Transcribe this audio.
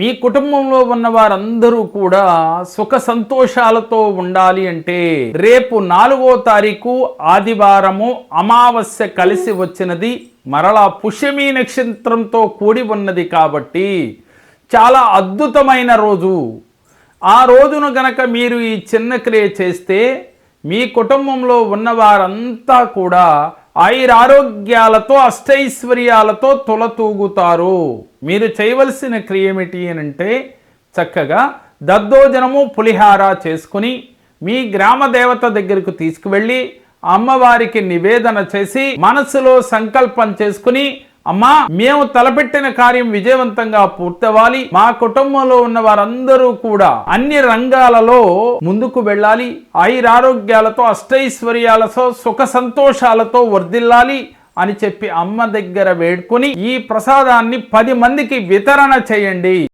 మీ కుటుంబంలో ఉన్న వారందరూ కూడా సుఖ సంతోషాలతో ఉండాలి అంటే రేపు 4వ తారీఖు ఆదివారము అమావాస్య కలిసి వచ్చినది, మరలా పుష్యమి నక్షత్రంతో కూడి ఉన్నది కాబట్టి చాలా అద్భుతమైన రోజు. ఆ రోజున గనక మీరు ఈ చిన్న క్రియ చేస్తే మీ కుటుంబంలో ఉన్న వారంతా కూడా ఆయురారోగ్యాలతో అష్టైశ్వర్యాలతో తులతూగుతారు. మీరు చేయవలసిన క్రియ ఏమిటి అంటే చక్కగా దద్దోజనము పులిహార చేసుకుని మీ గ్రామ దేవత దగ్గరకు తీసుకువెళ్ళి అమ్మవారికి నివేదన చేసి మనసులో సంకల్పం చేసుకుని, అమ్మా, మేము తలపెట్టిన కార్యం విజయవంతంగా పూర్తవ్వాలి, మా కుటుంబంలో ఉన్న వారందరూ కూడా అన్ని రంగాలలో ముందుకు వెళ్ళాలి, ఆయురారోగ్యాలతో అష్టైశ్వర్యాలతో సుఖ సంతోషాలతో వర్ధిల్లాలి అని చెప్పి అమ్మ దగ్గర వేడుకొని ఈ ప్రసాదాన్ని 10 మందికి వితరణ చేయండి.